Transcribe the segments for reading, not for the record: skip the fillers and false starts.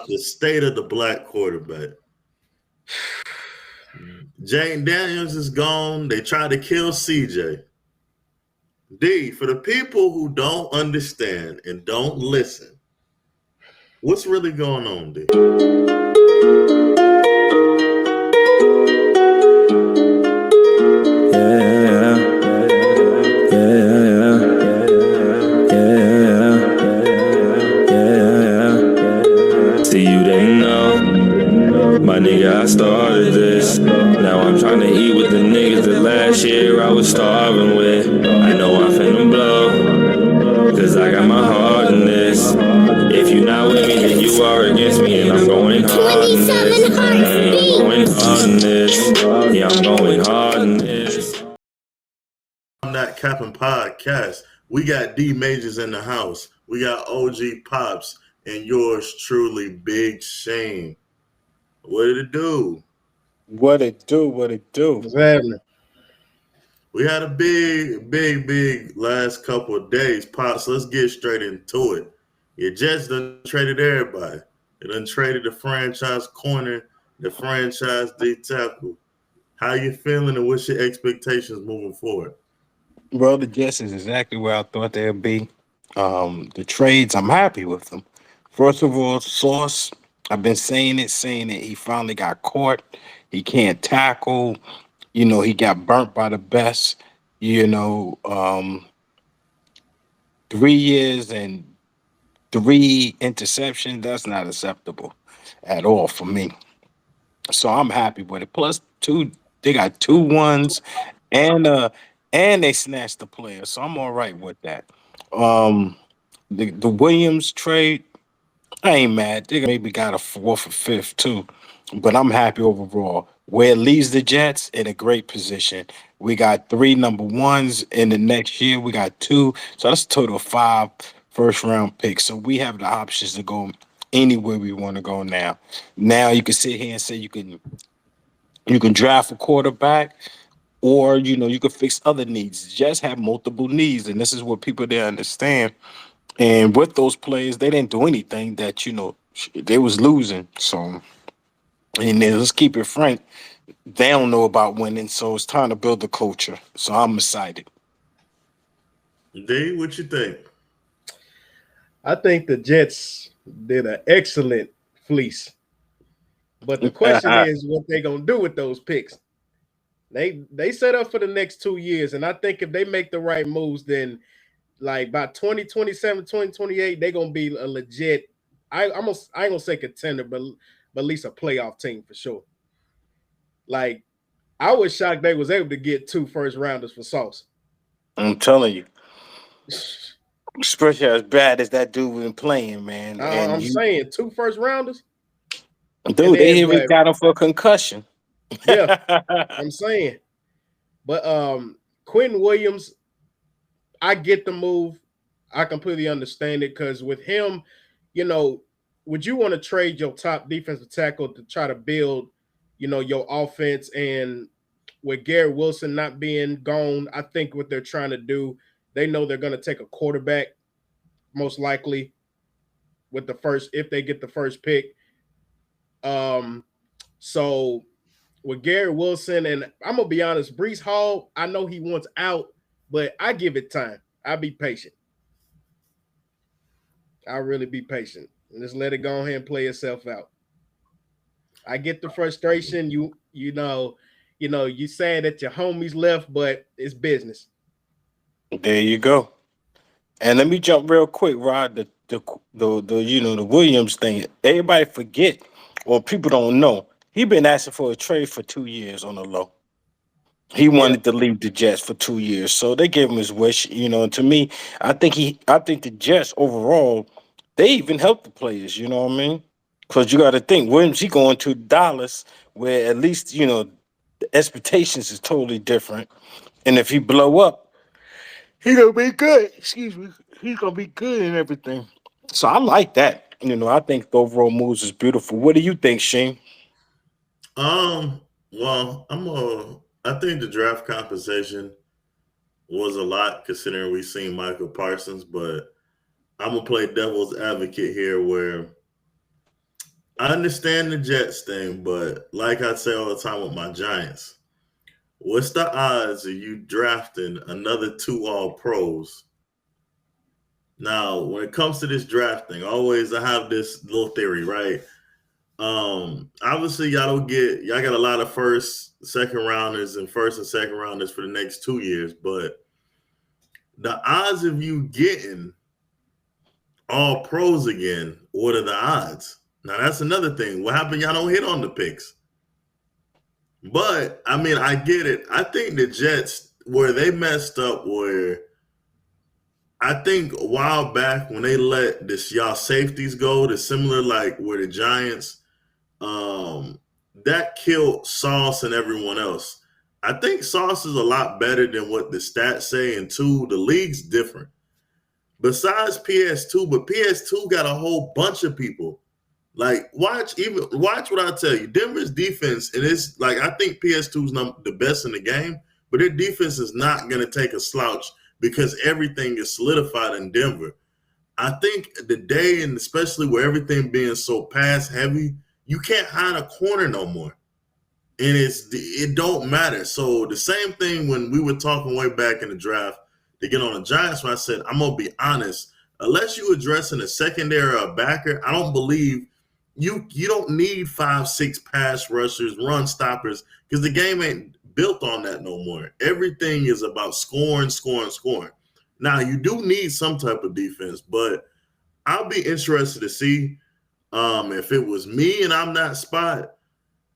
the state of the black quarterback. Jane Daniels is gone. They tried to kill CJ. D, for the people who don't understand and don't listen, what's really going on, D? See, you didn't know, my nigga, I started this. Now I'm trying to eat with the niggas that last year I was starving with. I know I'm finna blow, cause I got my heart in this. If you not with me, then you are against me, and I'm going hard in this. I'm going hard in this. Yeah, I'm going hard in this. I'm Not Capping Podcast. We got D Majors in the house. We got OG Pops and yours truly, Big Shane. What did it do? What it do? What it do? What's happening? We had a big last couple of days. Pops, let's get straight into it. Your Jets done traded everybody. They done traded the franchise corner, the franchise D tackle. How you feeling and what's your expectations moving forward? Well, the Jets is exactly where I thought they'd be. The trades, I'm happy with them. First of all, Sauce, I've been saying it. He finally got caught. He can't tackle. He got burnt by the best. 3 years and 3 interceptions, that's not acceptable at all for me. So I'm happy with it. Plus, they got 2 ones, and they snatched the player. So I'm all right with that. The Williams trade, I ain't mad. They maybe got a 4th or 5th too, but I'm happy overall. Where it leaves the Jets in a great position. We got 3 number ones in the next year. We got 2, so that's a total of 5 first-round picks. So we have the options to go anywhere we want to go now. Now you can sit here and say you can draft a quarterback, or you can fix other needs. Jets have multiple needs, and this is what people didn't understand. And with those players, they didn't do anything that they was losing. So, and then let's keep it frank, they don't know about winning. So it's time to build the culture. So I'm excited. D, what you think? I think the Jets did an excellent fleece. But the question is what they gonna do with those picks. They set up for the next 2 years, and I think if they make the right moves, then like by 2027, 2028, they're gonna be a legit. I ain't gonna say contender, but at least a playoff team for sure. Like I was shocked they was able to get 2 first rounders for Sauce. I'm telling you, especially as bad as that dude been playing, man. I'm saying 2 first rounders. Dude, they even got him for a concussion. Yeah, I'm saying. But Quentin Williams, I get the move. I completely understand it because with him, would you want to trade your top defensive tackle to try to build, your offense? And with Garrett Wilson not being gone, I think what they're trying to do, they know they're going to take a quarterback, most likely, with the first, if they get the first pick. So with Garrett Wilson, and I'm gonna be honest, Breece Hall, I know he wants out, but I give it time. I'll be patient. I'll really be patient. And just let it go ahead and play itself out. I get the frustration. You sad that your homies left, but it's business. There you go. And let me jump real quick, Rod. The Williams thing. Everybody forget, or people don't know. He been asking for a trade for 2 years on the low. He wanted to leave the Jets for 2 years, so they gave him his wish. To me, I think the Jets overall, they even helped the players. You know what I mean? Because you got to think, Williams, he going to Dallas, where at least the expectations is totally different, and if he blow up, he gonna be good. Excuse me, he's gonna be good and everything. So I like that. I think the overall moves is beautiful. What do you think, Shane? Well, I think the draft compensation was a lot considering we've seen Michael Parsons, but I'm gonna play devil's advocate here where I understand the Jets thing, but like I say all the time with my Giants, what's the odds of you drafting another two All Pros? Now, when it comes to this drafting, always I have this little theory, right? Obviously y'all got a lot of first, second rounders and first and second rounders for the next 2 years, but the odds of you getting all pros again, what are the odds? Now that's another thing. What happened? Y'all don't hit on the picks. But I mean, I get it. I think the Jets where they messed up where I think a while back when they let this y'all safeties go, the similar like where the Giants, that killed Sauce and everyone else. I think Sauce is a lot better than what the stats say, and two, the league's different. Besides PS2, but PS2 got a whole bunch of people. Like watch what I tell you. Denver's defense, and it's like I think PS2's the best in the game, but their defense is not going to take a slouch because everything is solidified in Denver. I think the day, and especially where everything being so pass heavy, you can't hide a corner no more, and it don't matter. So the same thing when we were talking way back in the draft to get on the Giants, when I said I'm gonna be honest, unless you addressing a secondary or a backer, I don't believe you don't need 5-6 pass rushers, run stoppers, because the game ain't built on that no more. Everything is about scoring, scoring, scoring. Now you do need some type of defense, but I'll be interested to see if it was me and I'm that spot.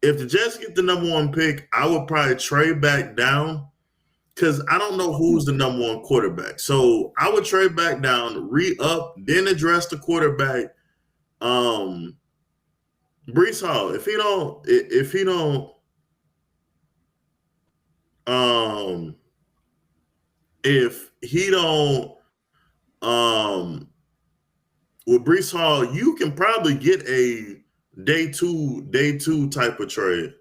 If the Jets get the number one pick, I would probably trade back down because I don't know who's the number one quarterback. So I would trade back down, re-up, then address the quarterback. Brees Hall, if he don't with Brees Hall, you can probably get a day two type of trade.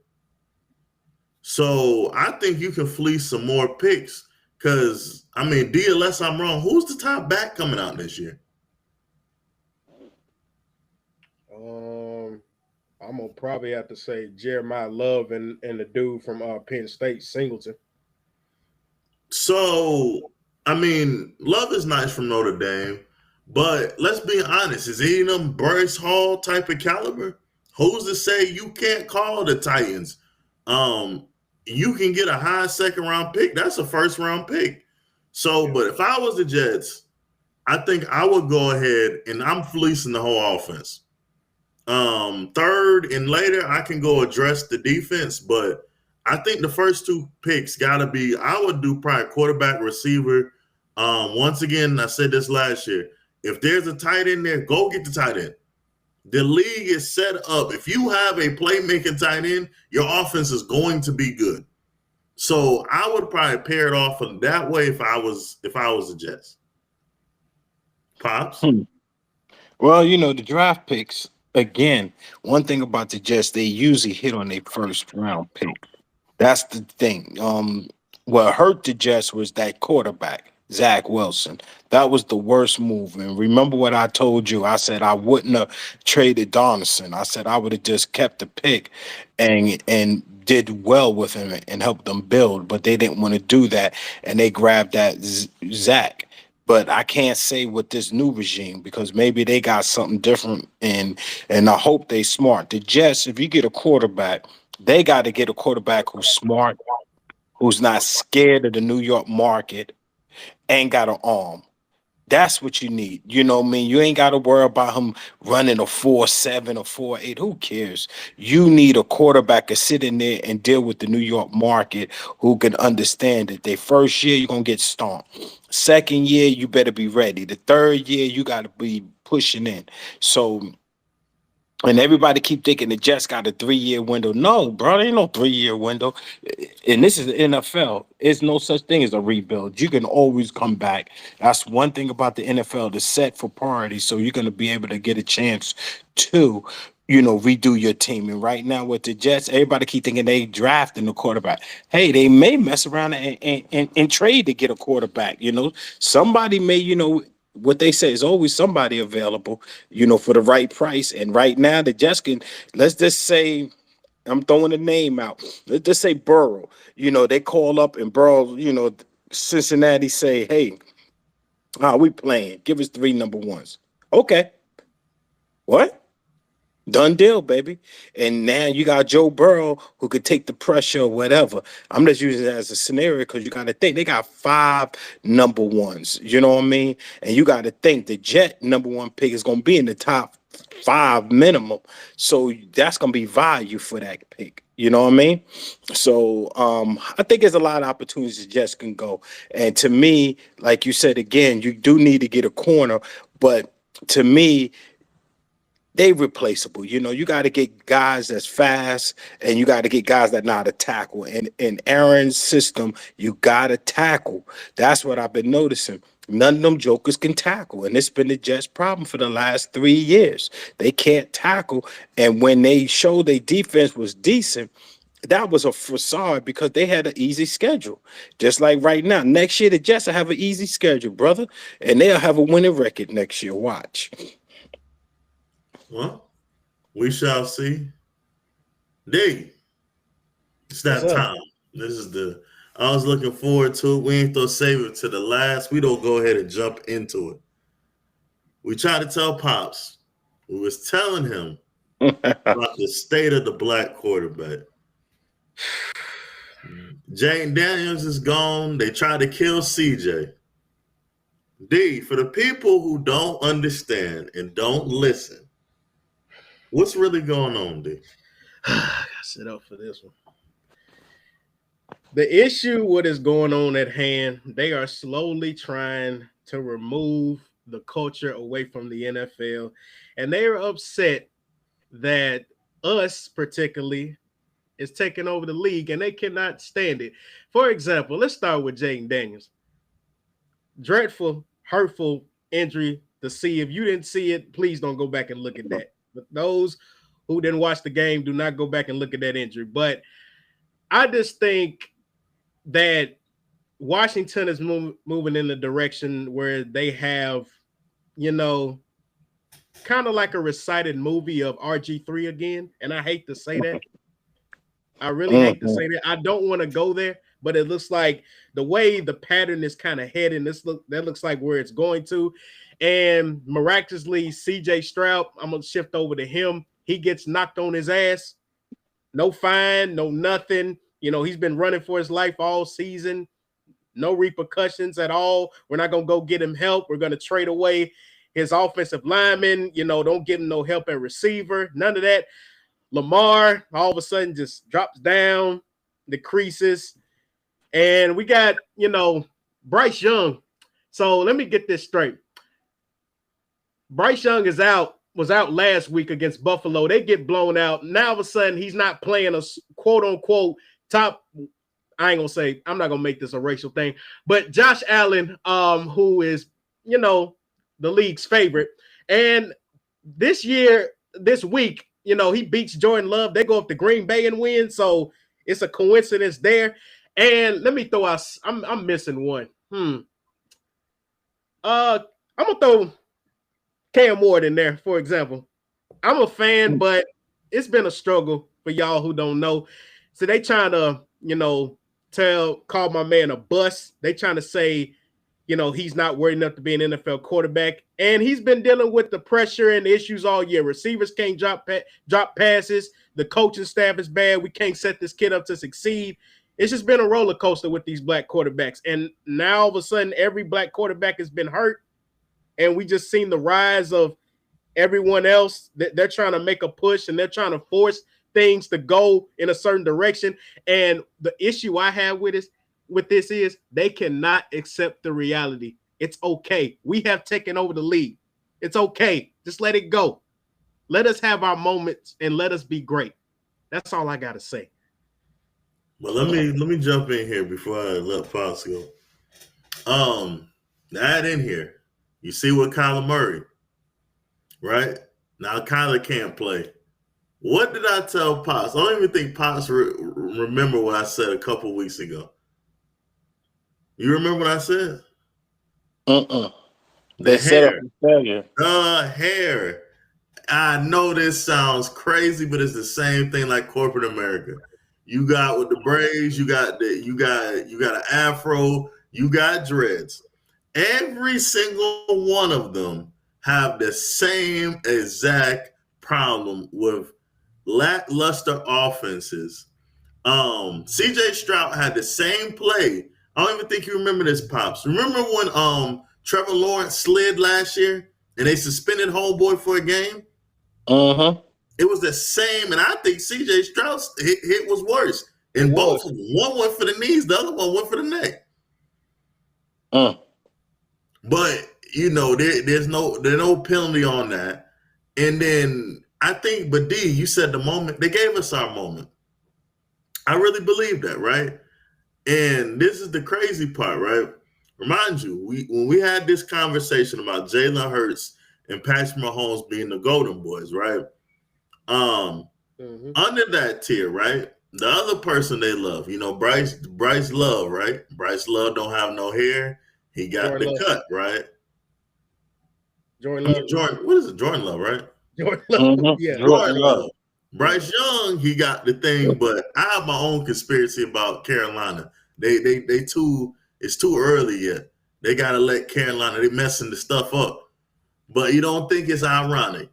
So I think you can fleece some more picks because I mean, D, unless I'm wrong, who's the top back coming out this year? I'm gonna probably have to say Jeremiah Love and the dude from Penn State, Singleton. So I mean, Love is nice from Notre Dame, but let's be honest, is any of them Bryce Hall type of caliber? Who's to say you can't call the Titans? You can get a high second round pick. That's a first round pick. So, but if I was the Jets, I think I would go ahead and I'm fleecing the whole offense. Third and later, I can go address the defense, but I think the first two picks gotta be. I would do probably quarterback, receiver. Once again, I said this last year. If there's a tight end there, go get the tight end. The league is set up. If you have a playmaking tight end, your offense is going to be good. So I would probably pair it off in that way if I was the Jets. Pops. Well, you know, the draft picks, again, one thing about the Jets, they usually hit on their first round pick. That's the thing. What hurt the Jets was that quarterback, Zach Wilson. That was the worst move. And remember what I told you? I said I wouldn't have traded Donaldson. I said I would have just kept the pick and did well with him and helped them build. But they didn't want to do that, and they grabbed that Zach. But I can't say with this new regime because maybe they got something different, and I hope they smart. The Jets, if you get a quarterback, they got to get a quarterback who's smart, who's not scared of the New York market, and got an arm. That's what you need. You know what I mean? You ain't got to worry about him running a 4.7 or 4.8. Who cares? You need a quarterback to sit in there and deal with the New York market who can understand it. Their first year, you're going to get stomped. Second year, you better be ready. The third year, you got to be pushing in. So, and everybody keep thinking the Jets got a 3-year window. No, bro, there ain't no 3-year window. And this is the NFL. There's no such thing as a rebuild. You can always come back. That's one thing about the NFL, to set for priority. So you're going to be able to get a chance to, you know, redo your team. And right now with the Jets, everybody keep thinking they drafting the quarterback. Hey, they may mess around and trade to get a quarterback. You know, somebody may, you know, what they say is always somebody available, for the right price. And right now, the Jets can, let's just say, I'm throwing a name out. Let's just say Burrow. They call up and Burrow, Cincinnati say, hey, how we playing? Give us 3 number ones. Okay. What? Done deal, baby. And now you got Joe Burrow who could take the pressure or whatever. I'm just using it as a scenario because you got to think they got 5 number ones. You know what I mean? And you got to think the Jet number 1 pick is going to be in the top 5 minimum. So that's going to be value for that pick. You know what I mean? So I think there's a lot of opportunities the Jets can go. And to me, like you said, again, you do need to get a corner. But to me, they replaceable. You got to get guys that's fast, and you got to get guys that know how to tackle. And in Aaron's system, you got to tackle. That's what I've been noticing. None of them jokers can tackle, and it's been the Jets' problem for the last 3 years. They can't tackle, and when they showed their defense was decent, that was a facade because they had an easy schedule. Just like right now, next year the Jets will have an easy schedule, brother, and they'll have a winning record next year. Watch. Well, we shall see. Dee, it's that time. This is I was looking forward to it. We ain't gonna save it to the last. We don't go ahead and jump into it. We tried to tell Pops. We was telling him about the state of the black quarterback. Jane Daniels is gone. They tried to kill CJ. D, for the people who don't understand and don't listen, what's really going on, D? I gotta sit up for this one. The issue, what is going on at hand, they are slowly trying to remove the culture away from the NFL. And they are upset that us particularly is taking over the league and they cannot stand it. For example, let's start with Jaden Daniels. Dreadful, hurtful injury to see. If you didn't see it, please don't go back and look at that. But those who didn't watch the game, do not go back and look at that injury. But I just think that Washington is moving in the direction where they have, kind of like a recited movie of RG3 again. And I hate to say that. I really hate to say that. I don't want to go there, but it looks like the way the pattern is kind of heading, that looks like where it's going to. And miraculously, CJ Stroud, I'm going to shift over to him. He gets knocked on his ass. No fine, no nothing. He's been running for his life all season. No repercussions at all. We're not going to go get him help. We're going to trade away his offensive lineman. Don't give him no help at receiver. None of that. Lamar all of a sudden just drops down, decreases. And we got, Bryce Young. So let me get this straight. Bryce Young was out last week against Buffalo. They get blown out. Now all of a sudden he's not playing a quote unquote top. I ain't gonna say, I'm not gonna make this a racial thing, but Josh Allen, who is, the league's favorite. And this week, he beats Jordan Love. They go up to Green Bay and win. So it's a coincidence there. And let me throw out, I'm missing one. I'm gonna throw Cam Ward in there, for example. I'm a fan, but it's been a struggle for y'all who don't know. So they trying to, call my man a bust. They trying to say, he's not worthy enough to be an NFL quarterback. And he's been dealing with the pressure and the issues all year. Receivers can't drop passes. The coaching staff is bad. We can't set this kid up to succeed. It's just been a roller coaster with these black quarterbacks. And now all of a sudden, every black quarterback has been hurt. And we just seen the rise of everyone else. They're trying to make a push and they're trying to force things to go in a certain direction. And the issue I have with this is they cannot accept the reality. It's okay. We have taken over the league. It's okay. Just let it go. Let us have our moments and let us be great. That's all I got to say. Well, let me jump in here before I let Pops go. Add in here. You see what Kyler Murray, right? Now Kyler can't play. What did I tell Pops? I don't even think Pops remember what I said a couple weeks ago. You remember what I said? The They set up hair. for failure. The hair. I know this sounds crazy, but it's the same thing like corporate America. You got with the braids, you got an afro, you got dreads. Every single one of them have the same exact problem with lackluster offenses. CJ Stroud had the same play. I don't even think you remember this, Pops. Remember when Trevor Lawrence slid last year and they suspended homeboy for a game? Mm-hmm. It was the same, and I think CJ Stroud's hit was worse. It And both was. of them, one went for the knees, the other one went for the neck. Mm. But there's no penalty on that. And then I think, but D, you said the moment they gave us our moment. I really believe that, right? And this is the crazy part, right? Remind you, when we had this conversation about Jalen Hurts and Patrick Mahomes being the Golden Boys, right? Under that tier, right? The other person they love, Bryce Love, right? Bryce Love don't have no hair. He got Jordan the Love. cut, right? Jordan Love. Jordan, what is it? Jordan Love, right? Jordan Love. Mm-hmm. Yeah. Jordan Love. Bryce Young, he got the thing, but I have my own conspiracy about Carolina. It's too early yet. They gotta let Carolina, they messing the stuff up. But you don't think it's ironic.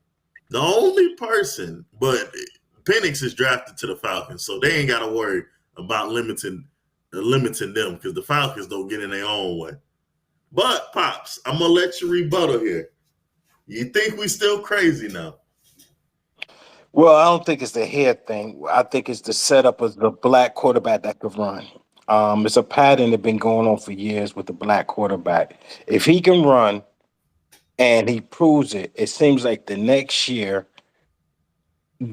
The only person, but Penix is drafted to the Falcons, so they ain't gotta worry about limiting them because the Falcons don't get in their own way. But Pops, I'm gonna let you rebuttal here. You think we still crazy now? Well, I don't think it's the hair thing. I think it's the setup of the black quarterback that could run. It's a pattern that's been going on for years with the black quarterback. If he can run and he proves it, it seems like the next year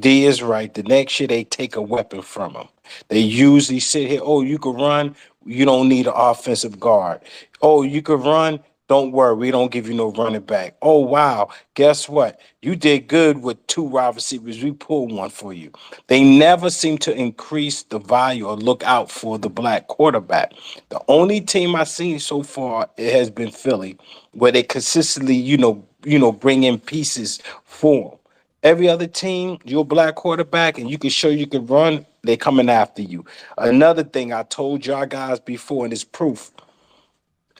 D is right. The next year they take a weapon from him. They usually sit here, oh, you can run, you don't need an offensive guard. Oh, you can run, don't worry, we don't give you no running back. Oh, wow, guess what? You did good with two wide receivers. We pulled one for you. They never seem to increase the value or look out for the black quarterback. The only team I've seen so far it has been Philly, where they consistently, bring in pieces for them. Every other team, you're a black quarterback and you can show you can run, they're coming after you. Another thing I told y'all guys before, and it's proof.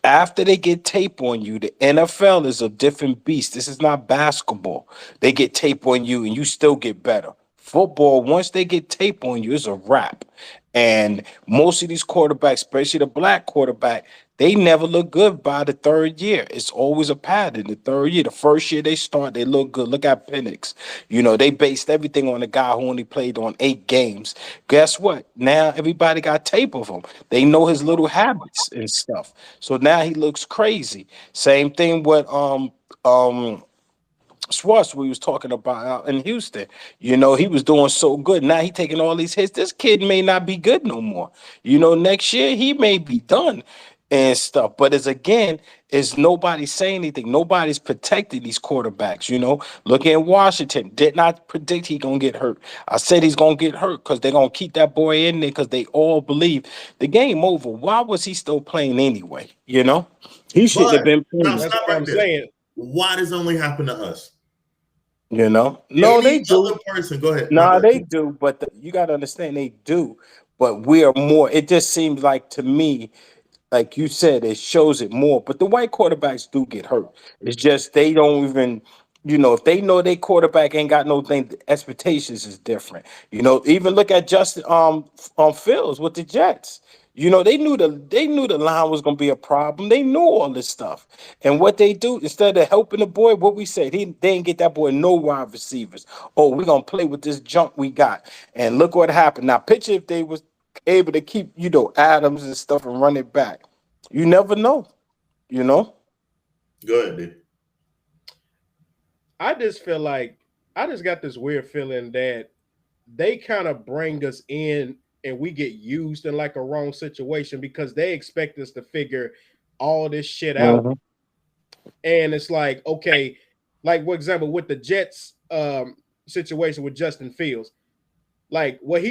After they get tape on you, the NFL is a different beast. This is not basketball. They get tape on you and you still get better. Football, once they get tape on you, it's a wrap. And most of these quarterbacks, especially the black quarterback, they never look good by the third year. It's always a pattern. The third year, the first year they start, they look good. Look at Penix. They based everything on a guy who only played on 8 games. Guess what? Now everybody got tape of him. They know his little habits and stuff. So now he looks crazy. Same thing with Schwartz we was talking about out in Houston. He was doing so good. Now he taking all these hits. This kid may not be good no more. Next year he may be done and stuff. But is nobody saying anything. Nobody's protecting these quarterbacks. Look at Washington. Did not predict he gonna get hurt. I said he's gonna get hurt because they're gonna keep that boy in there because they all believe the game over. Why was he still playing anyway? He shouldn't have been playing. That's what right I'm there. saying. Why does it only happen to us? No, Any they do. other person, go ahead. No, they do, but you got to understand they do. But we are more. It just seems like to me, like you said, it shows it more. But the white quarterbacks do get hurt. It's just they don't even, if they know their quarterback ain't got no thing, the expectations is different. Even look at Justin Fields with the Jets. They knew the line was gonna be a problem. They knew all this stuff. And what they do, instead of helping the boy, what we said, they didn't get that boy no wide receivers. Oh, we're gonna play with this junk we got. And look what happened. Now, picture if they was able to keep, Adams and stuff and run it back. You never know, Go ahead, dude. I just feel like I just got this weird feeling that they kind of bring us in and we get used in like a wrong situation because they expect us to figure all this shit out. Mhm. And it's like, okay, like for example, with the Jets situation with Justin Fields, like what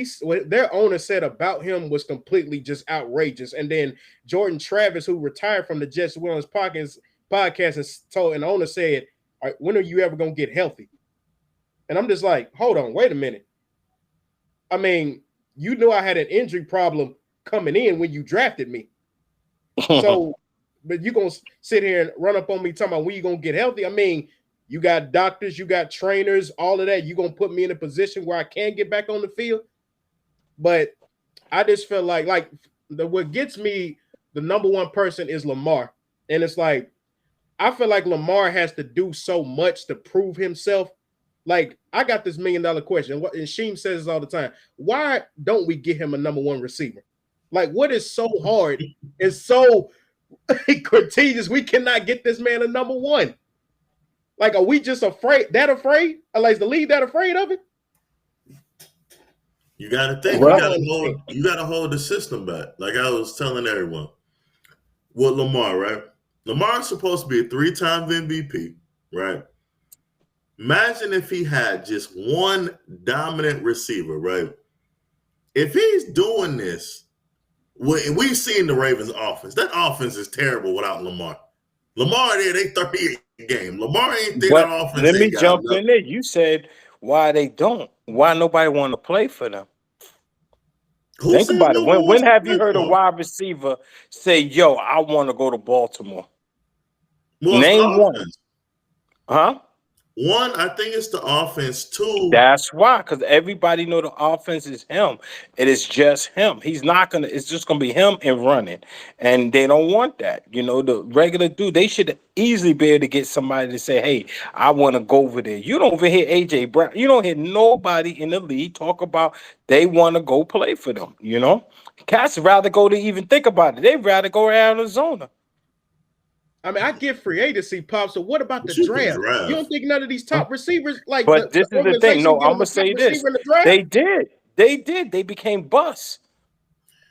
their owner said about him was completely just outrageous. And then Jordan Travis, who retired from the Jets, went on his podcast and the owner said, "All right, when are you ever gonna get healthy?" And I'm just like, hold on, wait a minute. I mean, you knew I had an injury problem coming in when you drafted me. So, but you gonna sit here and run up on me talking about when you gonna get healthy? I mean, you got doctors, you got trainers, all of that. You gonna put me in a position where I can get back on the field? But I just feel like what gets me the number one person is Lamar, and it's like I feel like Lamar has to do so much to prove himself. Like, I got this $1 million question. And Sheem says this all the time. Why don't we get him a number one receiver? Like, what is so hard? It's so contagious. We cannot get this man a number one. Like, are we just afraid? Like, is the league that afraid of it? You got to think. You got to hold the system back. Like I was telling everyone, with Lamar, right? Lamar's supposed to be a 3-time MVP, right? Imagine if he had just one dominant receiver, right? If he's doing this, we've seen the Ravens offense. That offense is terrible without Lamar. Lamar there, they 38 game. Lamar ain't there. That offense. Let me jump in there. You said why they don't. Why nobody want to play for them? Think about it. When have you heard a wide receiver say, "Yo, I want to go to Baltimore"? Name one. Huh? One, I think it's the offense. Two, that's why, because everybody know the offense is him. It is just him. He's not gonna. It's just gonna be him and running, and they don't want that. You know, the regular dude. They should easily be able to get somebody to say, "Hey, I want to go over there." You don't even hear AJ Brown. You don't hear nobody in the league talk about they want to go play for them. You know, cats rather go to even think about it. They'd rather go to Arizona. I mean, I get free agency, Pop. So what about the draft? You don't think none of these top receivers like? But this is the thing. No, I'm gonna say this. They did. They became busts.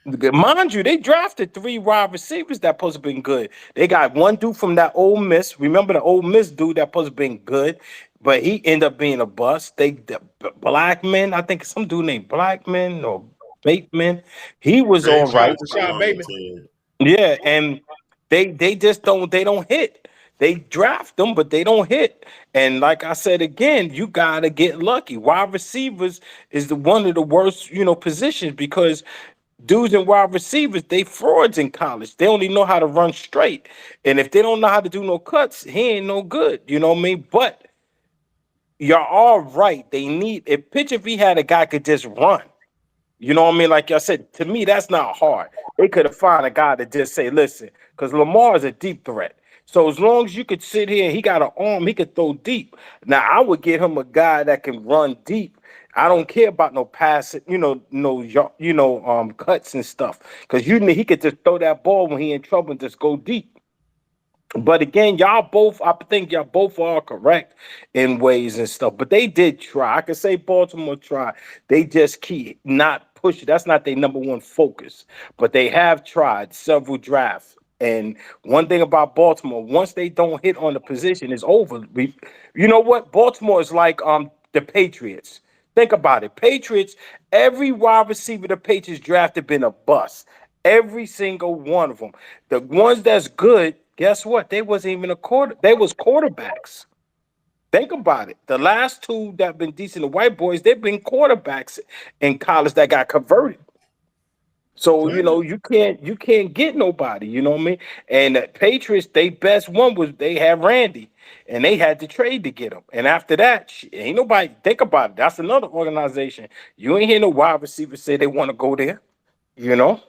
Mind you, they drafted 3 wide receivers that supposed to been good. They got one dude from that Ole Miss. Remember the Ole Miss dude that supposed to been good, but he ended up being a bust. The Blackman, I think some dude named Blackman or Bateman. He was all right. Yeah, and they just don't hit. They draft them, but they don't hit. And like I said again, you gotta get lucky. Wide receivers is one of the worst, positions because dudes in wide receivers, they frauds in college. They only know how to run straight. And if they don't know how to do no cuts, he ain't no good. You know what I mean? But you're all right. They need if he had a guy could just run. You know what I mean? Like I said, to me, that's not hard. They could have found a guy to just say, listen, because Lamar is a deep threat. So as long as you could sit here, he got an arm, he could throw deep. Now I would get him a guy that can run deep. I don't care about no passing, cuts and stuff. Because he could just throw that ball when he in trouble and just go deep. But again, I think y'all both are correct in ways and stuff. But they did try. I could say Baltimore tried. They just keep not pushing. That's not their number one focus. But they have tried several drafts. And one thing about Baltimore, once they don't hit on the position, it's over. You know what? Baltimore is like the Patriots. Think about it. Patriots, every wide receiver the Patriots drafted been a bust. Every single one of them. The ones that's good, guess what? They wasn't even they was quarterbacks. Think about it. The last 2 that been decent, the white boys, they've been quarterbacks in college that got converted. So, you can't get nobody, you know what I mean? And the Patriots, they best one was they had Randy, and they had to trade to get him. And after that, ain't nobody think about it. That's another organization. You ain't hear no wide receivers say they want to go there, Because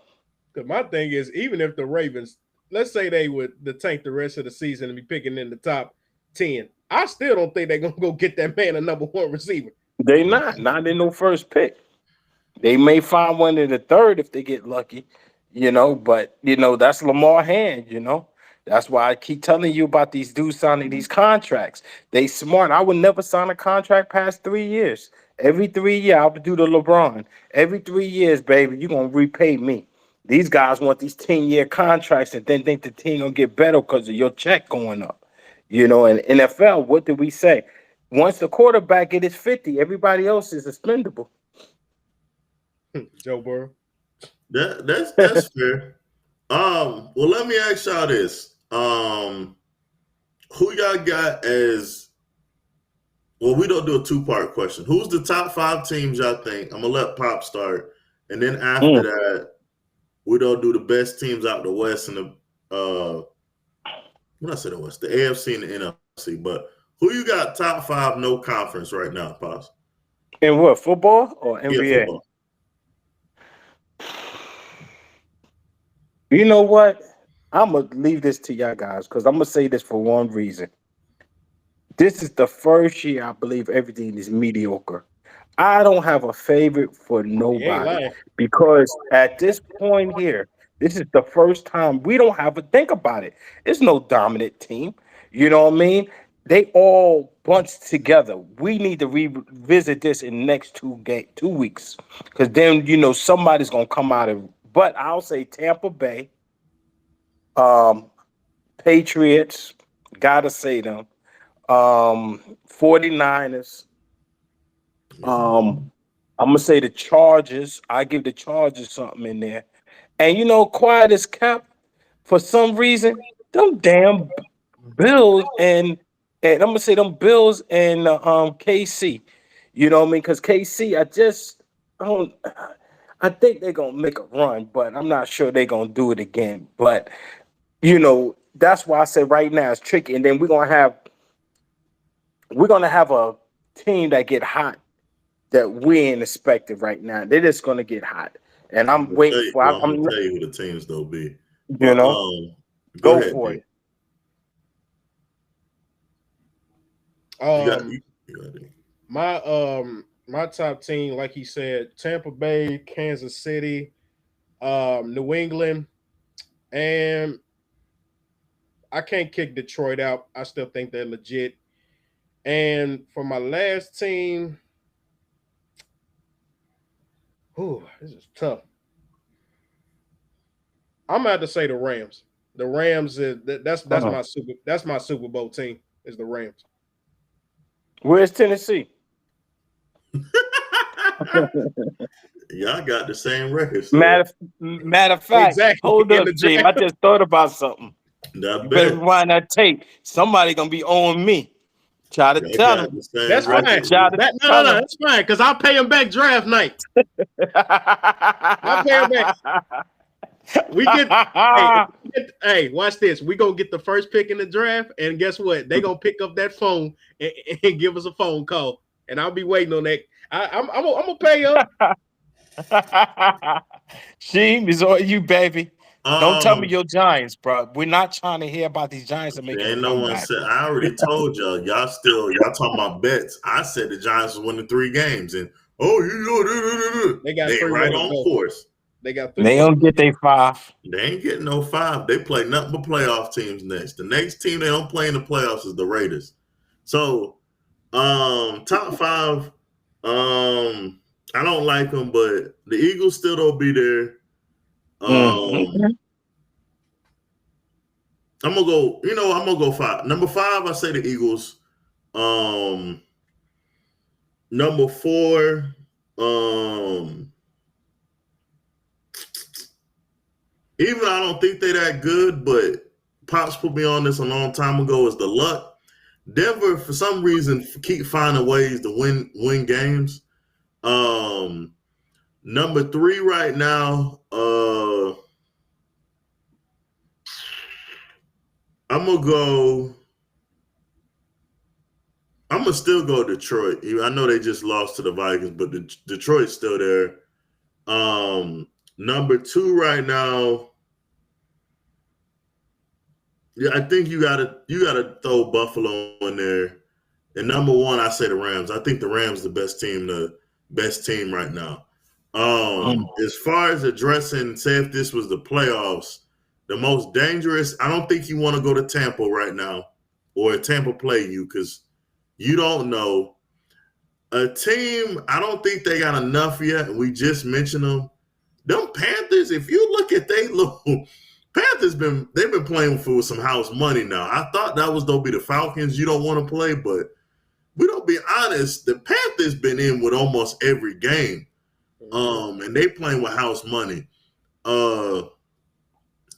my thing is, even if the Ravens, let's say they would tank the rest of the season and be picking in the top 10, I still don't think they're gonna go get that man a number 1 receiver. They not in no first pick. They may find one in the 3rd if they get lucky, but that's Lamar hand, That's why I keep telling you about these dudes signing these contracts. They smart. I would never sign a contract past 3 years. Every 3 years, I would do the LeBron. Every 3 years, baby, you're gonna repay me. These guys want these 10-year contracts and then think the team gonna get better because of your check going up. In NFL, what did we say? Once the quarterback get his 50, everybody else is expendable. Joe Burrow. That's fair. Well, let me ask y'all this. Who y'all got as? Well, we don't do a two-part question. Who's the top 5 teams y'all think? I'm gonna let Pop start, and then after that, we don't do the best teams out the West and the when I say the West, the AFC and the NFC. But who you got top 5 no conference right now, Pops? In what, football or NBA? Yeah, football. You know what? I'm going to leave this to y'all guys because I'm going to say this for one reason. This is the first year I believe everything is mediocre. I don't have a favorite for nobody because at this point here, this is the first time we don't have a think about it. It's no dominant team. You know what I mean? They all bunched together. We need to revisit this in the next 2 weeks because then somebody's gonna come out of. But I'll say Tampa Bay, Patriots, gotta say them. 49ers. I'm gonna say the Chargers. I give the Chargers something in there. And quiet as kept, for some reason, them damn Bills and I'm gonna say them Bills and KC. You know what I mean? Because KC, I think they're gonna make a run, but I'm not sure they're gonna do it again. But that's why I say right now it's tricky. And then we're gonna have a team that get hot that we ain't expected right now. They're just gonna get hot. And I'm waiting for. I'm gonna tell you who the teams they'll be. But, go ahead, for it. My top team, like he said, Tampa Bay, Kansas City, New England, and I can't kick Detroit out. I still think they're legit. And for my last team, this is tough. I'm about to say the Rams. The Rams that's my Super Bowl team is the Rams. Where's Tennessee? Y'all got the same record. Matter of fact, exactly. Hold up, Jim. I just thought about something. You better rewind that tape. Somebody gonna be owing me. Try to tell them. That's fine. No, that's fine because I'll pay him back draft night. I'll pay him back. We get hey, watch this. We gonna get the first pick in the draft, and guess what? They gonna pick up that phone and give us a phone call, and I'll be waiting on that. I'm gonna pay up. Sheem, is all you, baby. Don't tell me your Giants, bro. We're not trying to hear about these Giants that make it. No one said. I already told y'all. Y'all talking about bets. I said the Giants was winning 3 games, and they right on course. They don't get their 5. They ain't getting no 5. They play nothing but playoff teams next. The next team they don't play in the playoffs is the Raiders. So, top 5. I don't like them, but the Eagles still don't be there. I'm gonna go 5. Number 5, I say the Eagles. Number 4, even I don't think they're that good, but Pops put me on this a long time ago, is the luck. Denver, for some reason, keep finding ways to win games. Number 3 right now, I'm gonna still go Detroit. I know they just lost to the Vikings, but Detroit's still there. Number 2 right now, yeah, I think you gotta throw Buffalo in there. And number 1, I say the Rams. I think the Rams the best team right now. As far as addressing, say if this was the playoffs, the most dangerous, I don't think you want to go to Tampa right now or Tampa play you because you don't know. A team, I don't think they got enough yet. We just mentioned them. Them Panthers, if you look at Panthers they've been playing for some house money now. I thought that was gonna be the Falcons you don't want to play, but we don't be honest, the Panthers been in with almost every game. And they playing with house money.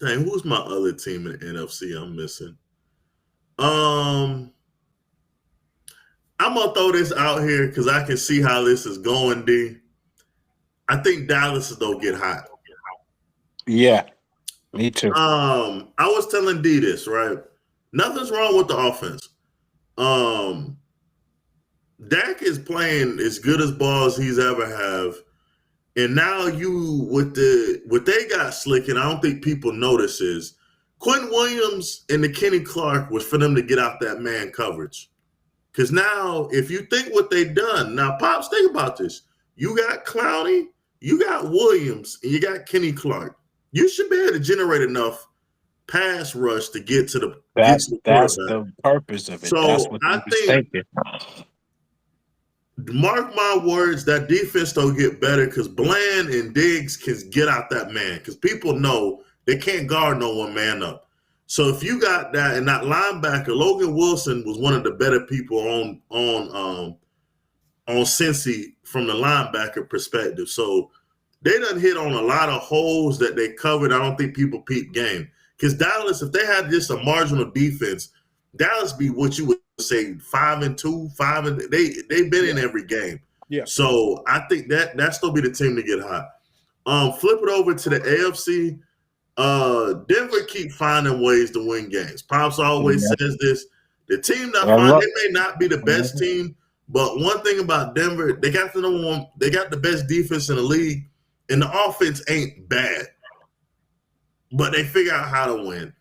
Dang, who's my other team in the NFC I'm missing? I'm gonna throw this out here because I can see how this is going, D. I think Dallas is gonna get hot. Yeah, me too. I was telling D this, right? Nothing's wrong with the offense. Dak is playing as good as ball as he's ever have. And now you with what they got slicking, I don't think people notice is Quentin Williams and the Kenny Clark was for them to get out that man coverage. Because now, if you think what they done, now Pops, think about this. You got Clowney, you got Williams, and you got Kenny Clark. You should be able to generate enough pass rush to get to the That's quarterback. the purpose of it. So That's what I they was think, thinking. mark my words, that defense don't get better because Bland and Diggs can get out that man. Because people know they can't guard no one man up. So if you got that, and that linebacker, Logan Wilson was one of the better people on Cincy from the linebacker perspective. So they done hit on a lot of holes that they covered. I don't think people peep game. Because Dallas, if they had just a marginal defense, Dallas be what you would say 5-2, 5 and they've been in every game. Yeah. So I think that's still be the team to get hot. Flip it over to the AFC. Denver keep finding ways to win games. Pops always says this. The team that they may not be the best team, but one thing about Denver, they got the number one, they got the best defense in the league, and the offense ain't bad. But they figure out how to win.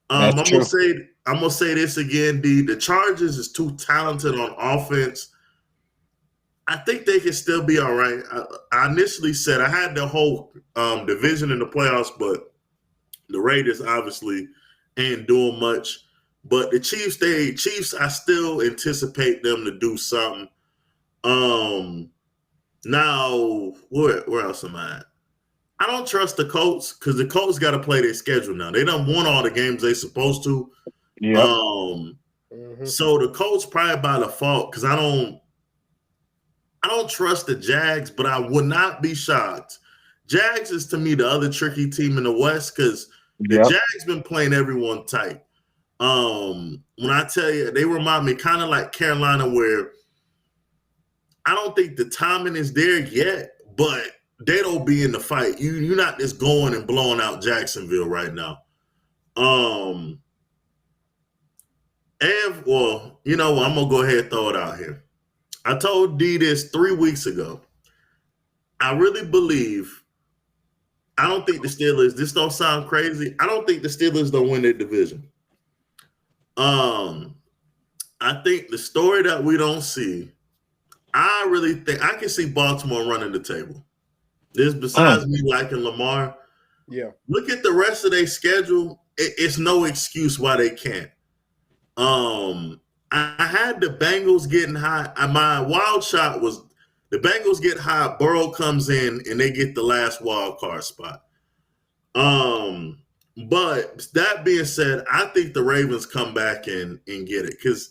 I'm gonna say this again, D. The Chargers is too talented on offense. I think they can still be all right. I initially said I had the whole division in the playoffs, but the Raiders obviously ain't doing much. But the Chiefs, I still anticipate them to do something. Now, where else am I at? I don't trust the Colts because the Colts got to play their schedule now. They done won all the games they supposed to. Yeah. So the Colts probably by default because I don't trust the Jags, but I would not be shocked. Jags is to me the other tricky team in the West because the Jags been playing everyone tight. When I tell you, they remind me kind of like Carolina, where I don't think the timing is there yet, but they don't be in the fight. You're not just going and blowing out Jacksonville right now. And well, you know, I'm gonna go ahead and throw it out here. I told D this 3 weeks ago. I really believe. I don't think the Steelers. This don't sound crazy. I don't think the Steelers don't win their division. I think the story that we don't see. I really think I can see Baltimore running the table. This besides me liking Lamar. Yeah. Look at the rest of their schedule. It's no excuse why they can't. I had the Bengals getting hot. My wild shot was the Bengals get hot. Burrow comes in and they get the last wild card spot. But that being said, I think the Ravens come back and get it because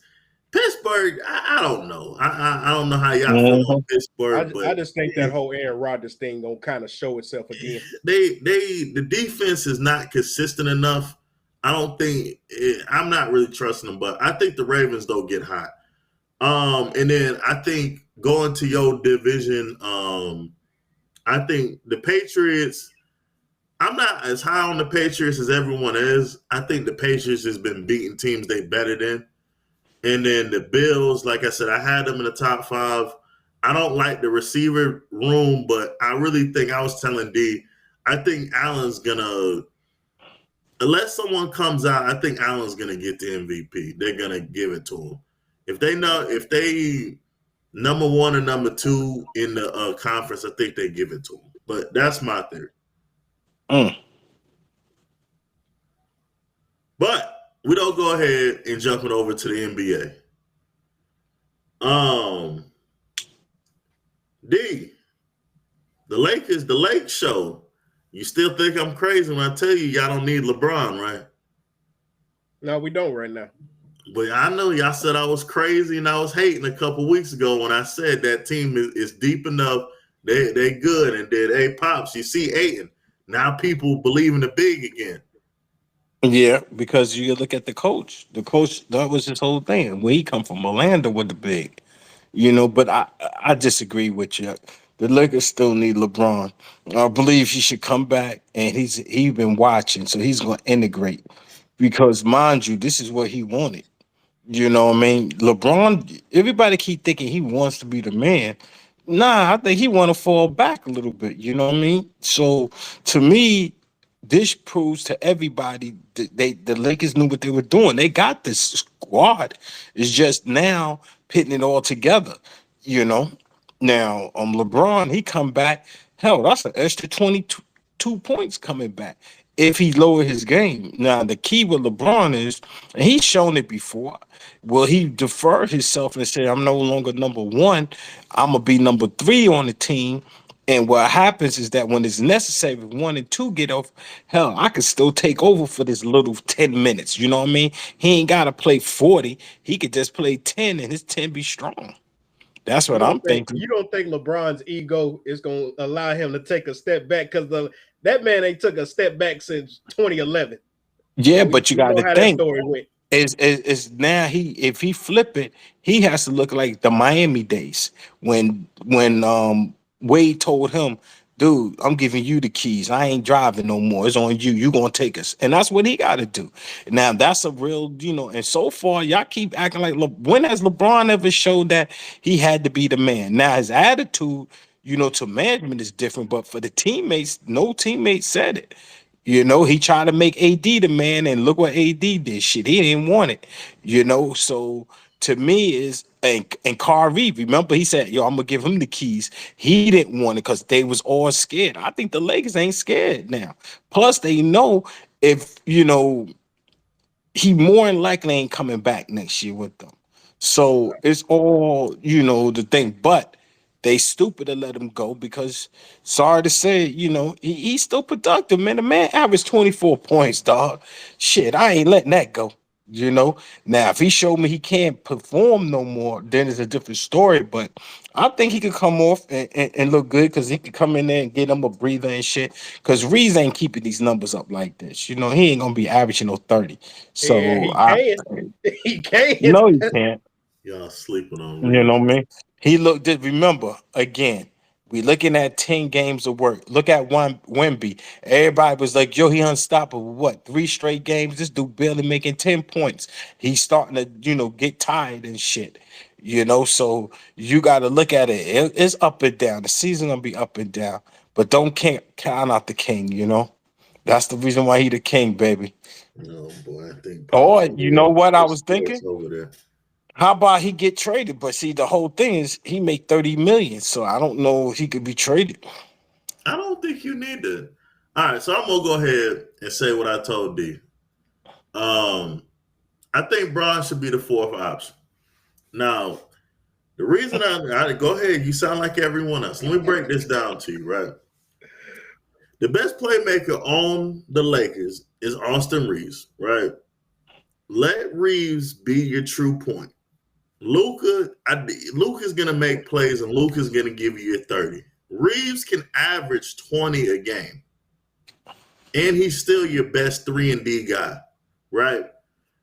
Pittsburgh, I don't know. I don't know how y'all feel on Pittsburgh. I just think that whole Aaron Rodgers thing gonna kind of show itself again. The defense is not consistent enough. I don't think I'm not really trusting them, but I think the Ravens don't get hot. And then I think going to your division, I think the Patriots. I'm not as high on the Patriots as everyone is. I think the Patriots has been beating teams they better than. And then the Bills, like I said, I had them in the top 5. I don't like the receiver room, but I really think I was telling D, I think Allen's gonna, unless someone comes out, I think Allen's gonna get the MVP. They're gonna give it to him. If they number 1 or number 2 in the conference, I think they give it to him. But that's my theory. But we don't go ahead and jump it over to the NBA. D, the Lake show. You still think I'm crazy when I tell you y'all don't need LeBron, right? No, we don't right now. But I know y'all said I was crazy and I was hating a couple weeks ago when I said that team is deep enough. They good and then hey Pops, you see Ayton. Now people believe in the big again. Yeah, because you look at the coach. The coach, that was his whole thing. Where he come from, Orlando with the big. But I disagree with you. The Lakers still need LeBron. I believe he should come back, and he's been watching, so he's going to integrate. Because mind you, this is what he wanted. You know what I mean? LeBron, everybody keep thinking he wants to be the man. Nah, I think he want to fall back a little bit. You know what I mean? So to me, this proves to everybody that the Lakers knew what they were doing. They got this squad. It's just now putting it all together. You know. Now, LeBron, he come back. Hell, that's an extra 22 points coming back if he lower his game. Now, the key with LeBron is, and he's shown it before, will he defer himself and say, I'm no longer number one, I'm going to be number three on the team. And what happens is that when it's necessary, if 1 and 2 get off, hell, I could still take over for this little 10 minutes. You know what I mean? He ain't got to play 40. He could just play 10 and his 10 be strong. That's what I'm thinking. You don't think LeBron's ego is going to allow him to take a step back? Because that man ain't took a step back since 2011. Yeah, but you got to think. That story went. Is now if he flip it, he has to look like the Miami days when Wade told him, dude, I'm giving you the keys. I ain't driving no more. It's on you. You gonna take us. And that's what he got to do. Now that's a real, and so far y'all keep acting like when has LeBron ever showed that he had to be the man? Now his attitude, to management is different, but for the teammates, no teammate said it. He tried to make AD the man, and look what AD did. Shit, he didn't want it. So to me is and Kyrie, remember he said, "Yo, I'm gonna give him the keys." He didn't want it because they was all scared. I think the Lakers ain't scared now. Plus, they know if he more than likely ain't coming back next year with them. So it's all the thing, but. They stupid to let him go because, sorry to say, he's still productive, man. The man averaged 24 points, dog. Shit, I ain't letting that go. Now, if he showed me he can't perform no more, then it's a different story. But I think he could come off and look good because he could come in there and get him a breather and shit. Because Reeves ain't keeping these numbers up like this. He ain't going to be averaging no 30. So he can't. No, he can't. Y'all sleeping on me. You know what I mean? He looked at, remember, again, we looking at 10 games of work. Look at Wemby. Everybody was like, yo, he unstoppable. What, 3 straight games? This dude barely making 10 points. He's starting to, get tired and shit. So you got to look at it. It's up and down. The season going to be up and down. But don't count out the king, That's the reason why he the king, baby. Oh, boy, I think. Oh, you know what I was thinking? Over there. How about he get traded? But see, the whole thing is he make 30 million, so I don't know if he could be traded. I don't think you need to. All right, so I'm gonna go ahead and say what I told D. I think Bron should be the 4th option. Now, the reason I go ahead, you sound like everyone else. Let me break this down to you, right? The best playmaker on the Lakers is Austin Reeves, right? Let Reeves be your true point. Luka's going to make plays, and Luka's going to give you your 30. Reeves can average 20 a game, and he's still your best 3-and-D guy, right?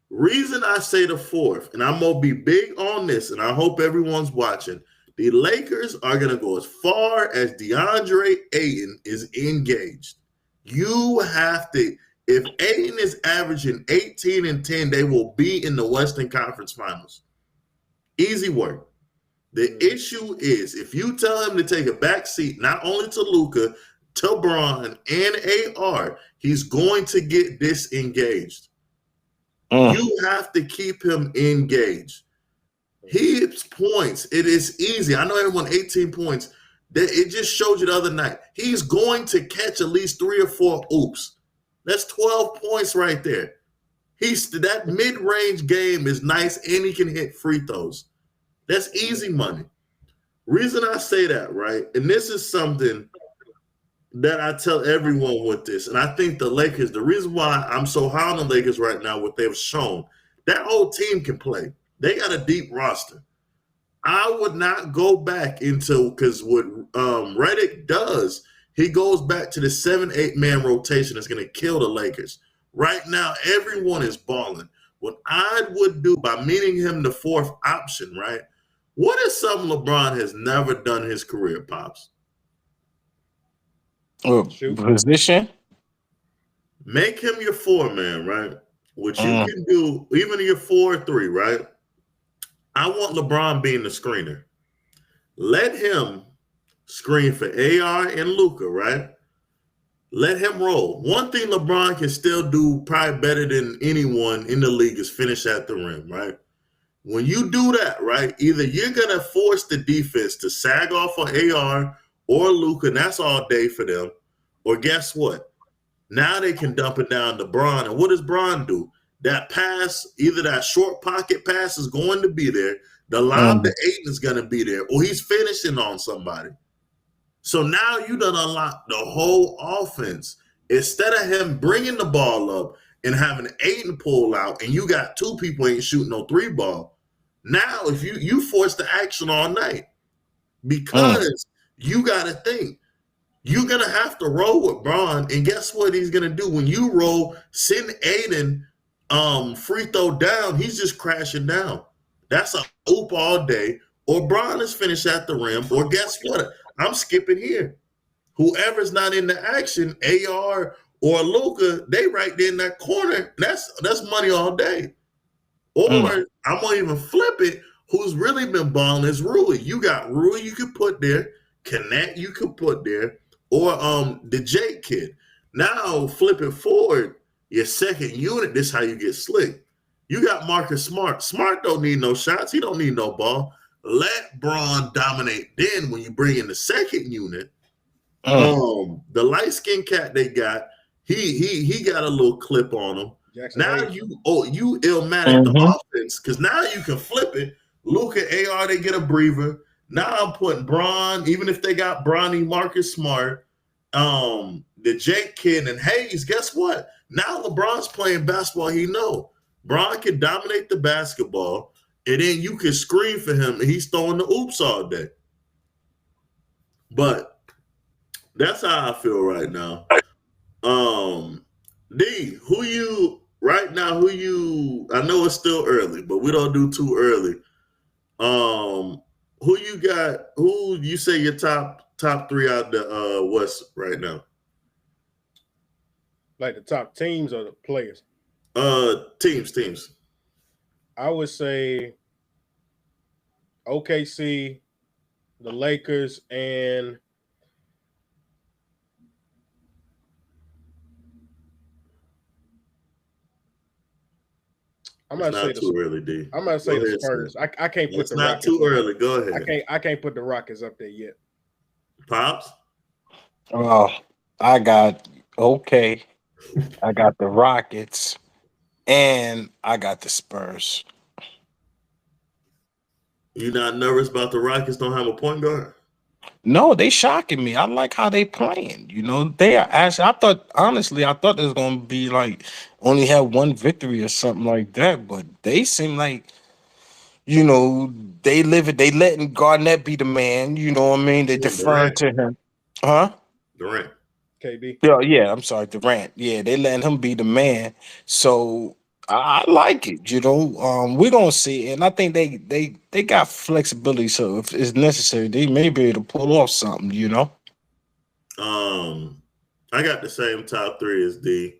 Reason I say the 4th, and I'm going to be big on this, and I hope everyone's watching, the Lakers are going to go as far as DeAndre Ayton is engaged. You have to – if Ayton is averaging 18 and 10, they will be in the Western Conference Finals. Easy work. The issue is if you tell him to take a back seat, not only to Luka, to Bron, and AR, he's going to get disengaged. You have to keep him engaged. His points, it is easy. I know everyone 18 points. It just showed you the other night. He's going to catch at least 3 or 4 oops. That's 12 points right there. That mid-range game is nice, and he can hit free throws. That's easy money. Reason I say that, right? And this is something that I tell everyone with this, and I think the Lakers, the reason why I'm so high on the Lakers right now, what they've shown, that whole team can play. They got a deep roster. I would not go back into, because what Redick does, he goes back to the 7-8 man rotation that's going to kill the Lakers. Right now, everyone is balling. What I would do by meeting him the fourth option, right? What is something LeBron has never done in his career, Pops? Shoot. Position. Make him your four man, right? What you Mm. can do, even your 4-3, right? I want LeBron being the screener. Let him screen for AR and Luka, right? Let him roll. One thing LeBron can still do probably better than anyone in the league is finish at the rim, right? When you do that, right, either you're going to force the defense to sag off on AR or Luka, and that's all day for them. Or guess what? Now they can dump it down to Bron. And what does Bron do? That pass, either that short pocket pass is going to be there, the lob to Aiden is going to be there, or he's finishing on somebody. So now you done unlock the whole offense. Instead of him bringing the ball up and having Aiden pull out, and you got two people ain't shooting no three ball. Now, if you force the action all night, because you got to think, you're going to have to roll with Bron. And guess what he's going to do? When you roll, send Aiden free throw down, he's just crashing down. That's a oop all day. Or Bron is finished at the rim. Or guess what? I'm skipping here. Whoever's not in the action, AR or Luka, they right there in that corner. That's money all day. Or I'm going to even flip it. Who's really been balling is Rui. You got Rui you could put there. Connect you could put there. Or the Jake kid. Now flip it forward. Your second unit, this is how you get slick. You got Marcus Smart. Smart don't need no shots. He don't need no ball. Let Bron dominate. Then when you bring in the second unit, the light-skinned cat they got, he got a little clip on him. Jackson now Hayes. you Illmatic the offense, because now you can flip it. Luka, AR, they get a breather. Now I'm putting Bron, even if they got Bronny, Marcus Smart, the Jake kid, and Hayes, guess what? Now LeBron's playing basketball he know. Bron can dominate the basketball, and then you can screen for him, and he's throwing the oops all day. But that's how I feel right now. D, I know it's still early, but we don't do too early. Who you got? Who you say your top three out the West right now? Like the top teams or the players? Teams. I would say OKC, the Lakers, and I'm going to say too early, D. I'm going to say the Spurs. I can't put the Rockets. It's not too early. Go ahead. I can't put the Rockets up there yet. Pops? Well, I got I got the Rockets, and I got the Spurs. You not nervous about the Rockets don't have a point guard? No, they shocking me. I like how they playing. You know, they are actually. I thought it was gonna be like only have one victory or something like that, but they seem like, you know, they letting Garnett be the man. You know what I mean? They deferring to him, huh? Durant. KD. Yeah. I'm sorry, Durant. Yeah, they letting him be the man. So I like it. You know, we're gonna see, and I think they got flexibility. So if it's necessary, they may be able to pull off something. You know. I got the same top three as D.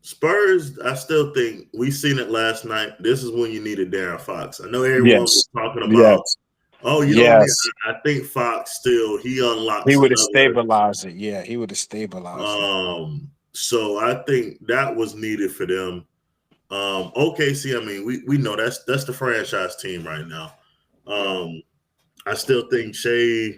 Spurs, I still think we seen it last night. This is when you needed Darren Fox. I know everyone was talking about. Oh, you don't need. I think Fox still he unlocks. He would have stabilized it. Yeah, he would have stabilized it. So I think that was needed for them. OKC, I mean, we know that's the franchise team right now. I still think Shea,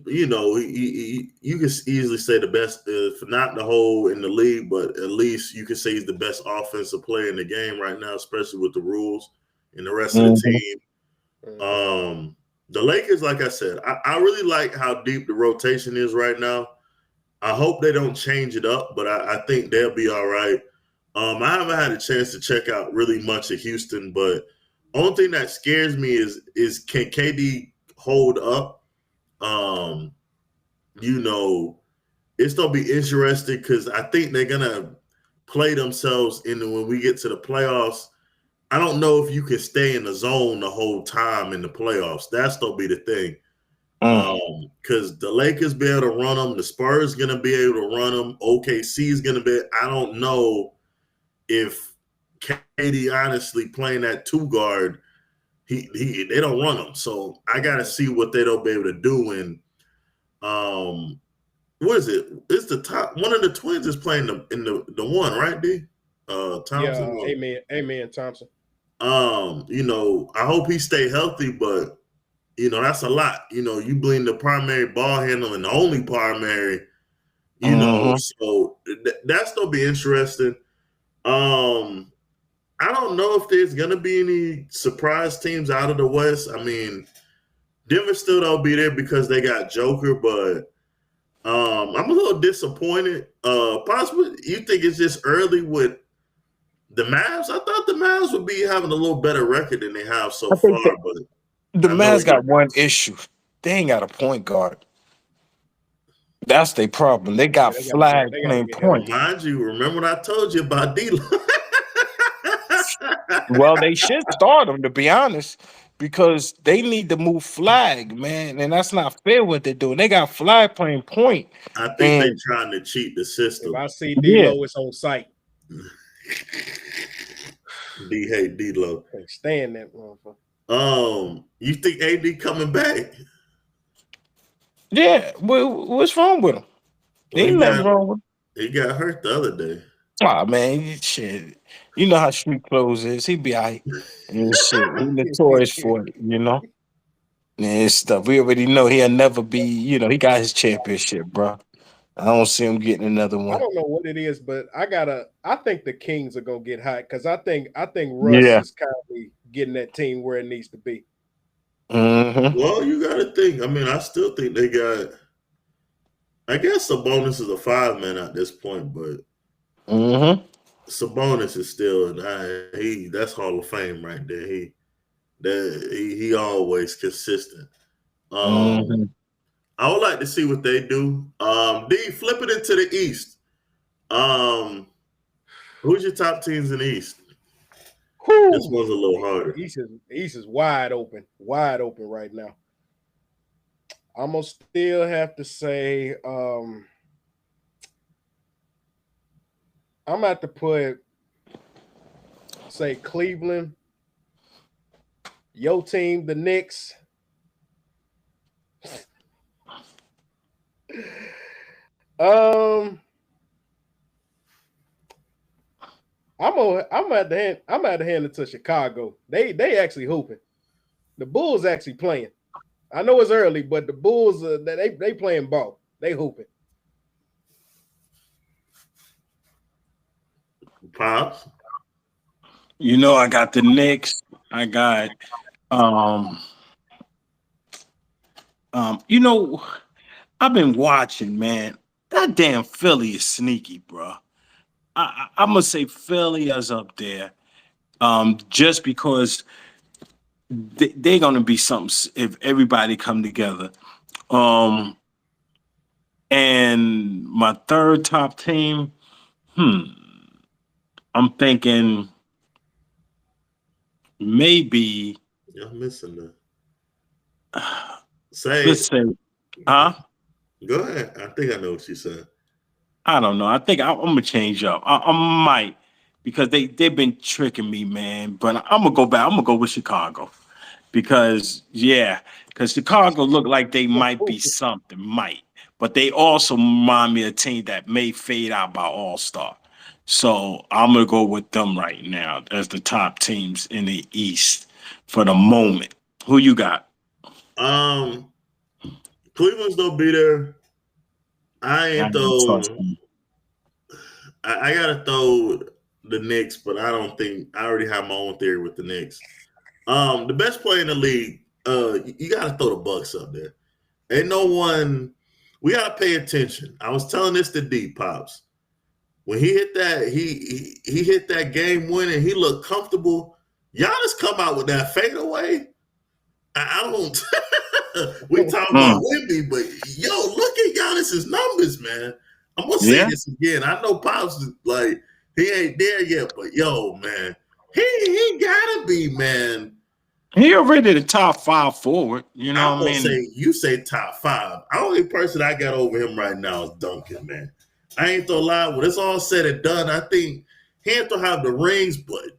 you know, you can easily say the best, if not the whole in the league, but at least you can say he's the best offensive player in the game right now, especially with the rules and the rest of the team. The Lakers, like I said, I really like how deep the rotation is right now. I hope they don't change it up, but I think they'll be all right. I haven't had a chance to check out really much of Houston, but only thing that scares me is can KD hold up? You know, it's gonna be interesting because I think they're gonna play themselves into when we get to the playoffs. I don't know if you can stay in the zone the whole time in the playoffs. That's gonna be the thing. Because the Lakers be able to run them, the Spurs gonna be able to run them. OKC is gonna be. I don't know if KD honestly playing that 2 guard. They don't run them, so I gotta see what they don't be able to do. And what is it? It's the top one of the twins is playing in the one, right? D. Thompson. Yeah, amen, Thompson. I hope he stay healthy, but that's a lot. You bring the primary ball handler and the only primary, so that's gonna be interesting. I don't know if there's gonna be any surprise teams out of the West. I mean, Denver still don't be there because they got Joker, but I'm a little disappointed. Possibly you think it's just early with the Mavs? I thought the Mavs would be having a little better record than they have so far. But the Mavs got one issue. They ain't got a point guard. That's their problem. They got Flag playing point. Mind you, remember what I told you about D-Lo? Well, they should start him, to be honest, because they need to move Flag, man, and that's not fair what they're doing. They got Flag playing point. I think they're trying to cheat the system. If I see D-Lo, it's on site. D hate D-Lo. Can't stand that motherfucker. You think AD coming back? Yeah, what's wrong with him? Ain't nothing wrong with him. He got hurt the other day. Oh man, shit. You know how street clothes is. He be all right and shit. He notorious for it, and stuff. We already know he'll never be. He got his championship, bro. I don't see him getting another one. I don't know what it is, but I think the Kings are gonna get hot because I think Russ is kind of getting that team where it needs to be. Mm-hmm. Well, you got to think. I mean, I still think they got. I guess Sabonis is a 5-man at this point, but Sabonis is still that's Hall of Fame right there. He always consistent. I would like to see what they do. D, flip it into the East. Who's your top teams in the East? This one's a little harder. East is wide open right now. I'm gonna still have to say I'm gonna have to say Cleveland, your team, the Knicks. I'm at the hand it to Chicago. They actually hooping. The Bulls actually playing. I know it's early, but the Bulls they playing ball. They hooping. Pops. I got the Knicks. I got I've been watching, man. That damn Philly is sneaky, bro. I'm gonna say Philly is up there, just because they're gonna be something if everybody come together. And my third top team, I'm thinking maybe. You're missing that. Let's say, huh? Go ahead. I think I know what you said. I don't know. I think I'm gonna change up. I might, because they've been tricking me, man. But I'm gonna go back. I'm gonna go with Chicago because Chicago look like they might be something, but they also remind me of a team that may fade out by All-Star. So I'm gonna go with them right now as the top teams in the East for the moment. Who you got? Cleveland's don't be there. I gotta throw the Knicks, but I don't think I already have my own theory with the Knicks. The best player in the league, you gotta throw the Bucks up there. Ain't no one. We gotta pay attention. I was telling this to D Pops. When he hit that, he hit that game winning. He looked comfortable. Giannis come out with that fadeaway. I don't. We talking about Wemby, but look at Giannis's numbers, man. I'm gonna say this again. I know Pops like he ain't there yet, but yo, man, he gotta be, man. He already the top 5 forward. You know I'm what I gonna mean? say you say top 5. The only person I got over him right now is Duncan, man. I ain't gonna lie. When it's all said and done, I think he ain't gonna have the rings, but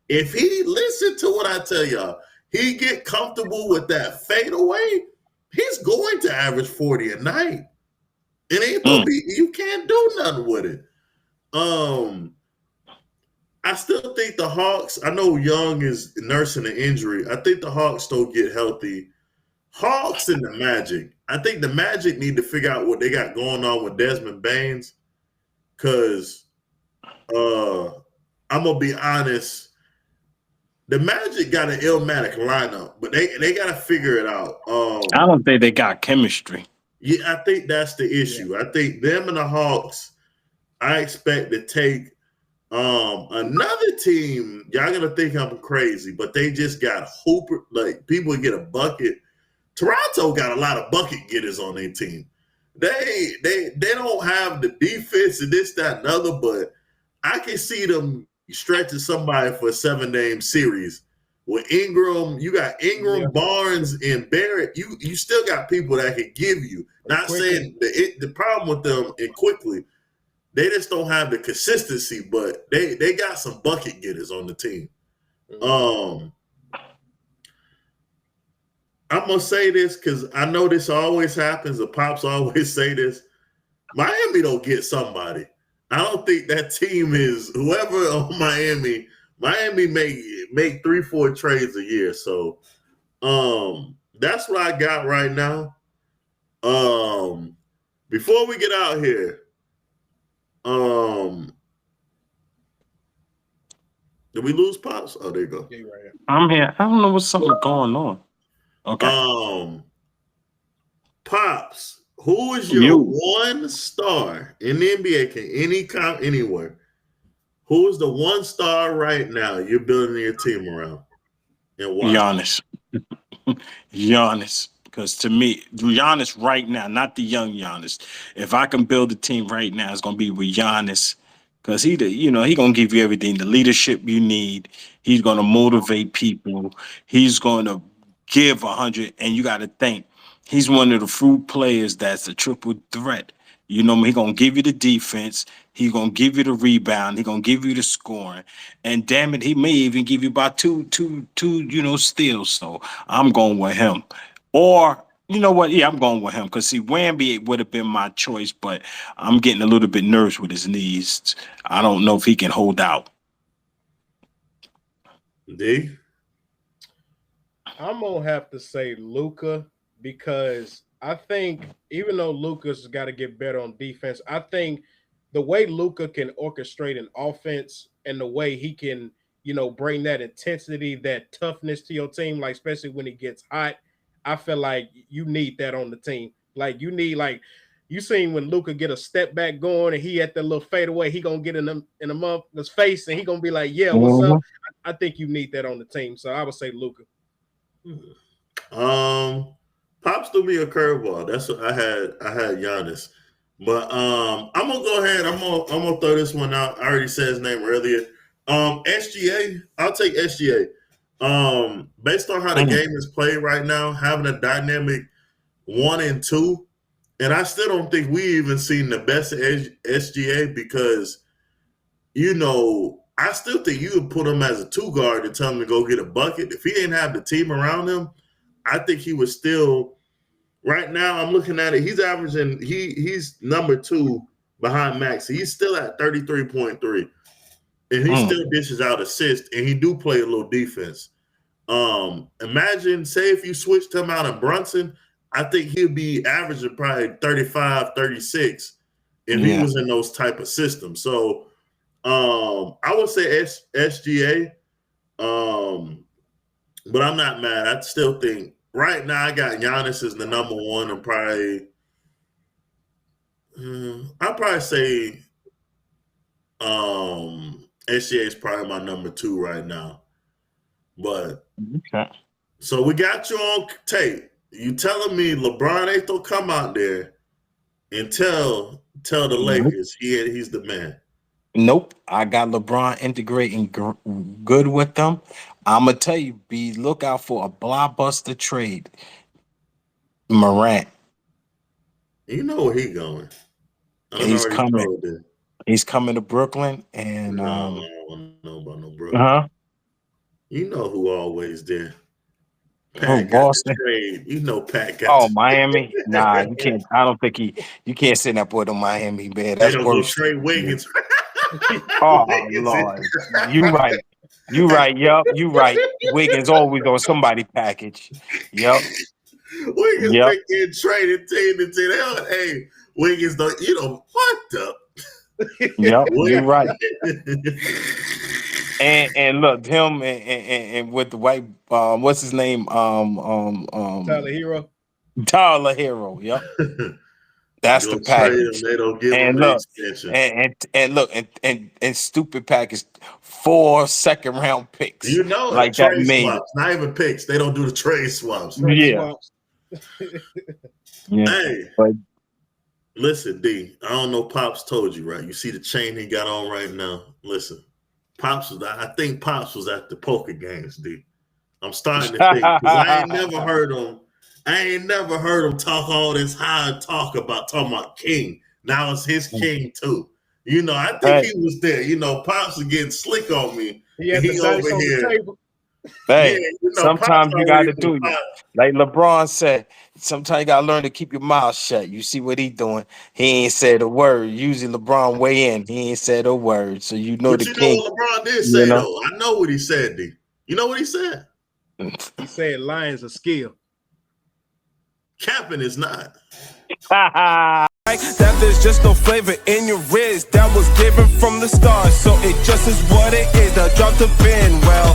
if he listen to what I tell y'all, he get comfortable with that fadeaway, he's going to average 40 a night. It ain't gonna be, you can't do nothing with it. I still think the Hawks, I know Young is nursing an injury. I think the Hawks don't get healthy. Hawks and the Magic. I think the Magic need to figure out what they got going on with Desmond Baines. Cause I'm gonna be honest, the Magic got an illmatic lineup, but they gotta figure it out. I don't think they got chemistry. Yeah, I think that's the issue. Yeah. I think them and the Hawks, I expect to take another team. Y'all gonna think I'm crazy, but they just got Hooper. Like people get a bucket. Toronto got a lot of bucket getters on their team. They don't have the defense and this, that, and other, but I can see them stretching somebody for a 7-game series. With Ingram, you got Ingram, Barnes, and Barrett. You still got people that can give you. Not saying the problem with them and quickly, they just don't have the consistency, but they got some bucket getters on the team. I'm gonna say this because I know this always happens. The Pops always say this. Miami don't get somebody. I don't think that team is whoever on Miami. Miami make 3-4 trades a year. So that's what I got right now. Before we get out here, did we lose Pops? Oh, there you go. I'm here. I don't know what's something going on. Okay. Pops, who is your one star in the NBA? Can anywhere? Who is the one star right now you're building your team around? And why? Giannis. Giannis. Because to me, Giannis right now, not the young Giannis. If I can build a team right now, it's gonna be with Giannis. Because he gonna give you everything, the leadership you need. He's gonna motivate people. He's gonna give 100, and you got to think he's one of the few players that's a triple threat. You know, he's gonna give you the defense. He's gonna give you the rebound. He's gonna give you the scoring, and damn it, he may even give you about two steals. So I'm going with him. Or you know what? Yeah, I'm going with him because see, Wemby would have been my choice, but I'm getting a little bit nervous with his knees. I don't know if he can hold out. D? I'm gonna have to say Luka because I think even though Luka's got to get better on defense, I think the way Luka can orchestrate an offense and the way he can, bring that intensity, that toughness to your team, like especially when it gets hot, I feel like you need that on the team. Like you need, like you seen when Luka get a step back going and he at the little fadeaway, he gonna get in a motherfucker's face and he gonna be like, "Yeah, what's up?" I think you need that on the team, so I would say Luka. Pops threw me a curveball. That's what I had Giannis. But I'm gonna go ahead. I'm gonna throw this one out. I already said his name earlier. SGA. I'll take SGA. Based on how the game is played right now, having a dynamic 1 and 2, and I still don't think we even seen the best of SGA because, I still think you would put him as a 2 guard and tell him to go get a bucket. If he didn't have the team around him, I think he was still. Right now, I'm looking at it. He's averaging. He's number 2 behind Max. He's still at 33.3, and he still dishes out assists, and he do play a little defense. Imagine, say, if you switched him out of Brunson, I think he'd be averaging probably 35, 36 if he was in those type of systems. So, I would say SGA, but I'm not mad. I still think. Right now, I got Giannis as the number 1, and probably I'd probably say SGA is probably my number 2 right now. But so we got you on tape. You telling me LeBron ain't gonna come out there and tell the Lakers he's the man. Nope. I got LeBron integrating good with them. I'm gonna tell you, be look out for a blockbuster trade. Morant. You know where he going. I He's already coming. told him. He's coming to Brooklyn, and No, I don't know about no Brooklyn. You know who always there. Pat got Boston. the trade. You know Pat got. Oh, Miami. Nah, you can't. I don't think you can't send that boy to Miami, man. That's they don't worse. go trade Wiggins. Oh Lord, you right. You right. Yup. You right. Wiggins always on somebody package. Yup. Wiggins been getting traded team to team. Hey, Wiggins don't. You know fucked up. Yep, you're right. And look, him and with the white what's his name? Tyler Hero. Tyler Hero, yep. That's the package. They don't give him look, the extension. And look, and stupid package 4 second-round picks. You know, like trade that made swaps, not even picks. They don't do the trade swaps. Swaps. Yeah. Hey, but listen, D. I don't know. Pops told you, right? You see the chain he got on right now. Listen, I think Pops was at the poker games, D. I'm starting to think because I ain't never heard him talk all this high talk about talking about King. Now it's his King too. You know, I think he was there. You know, Pops was getting slick on me. He had the dice on the table. Hey, yeah, you know, sometimes you got to do it. like LeBron said. Sometimes you got to learn to keep your mouth shut. You see what he doing? He ain't said a word. Usually LeBron weigh in. He ain't said a word. So you know but the you king. know what LeBron did say though. I know what he said, D. You know what he said? He said lion's a skill. Capping is not. That there's just no flavor in your wrist that was given from the start, so it just is what it is. The drop to pin, well.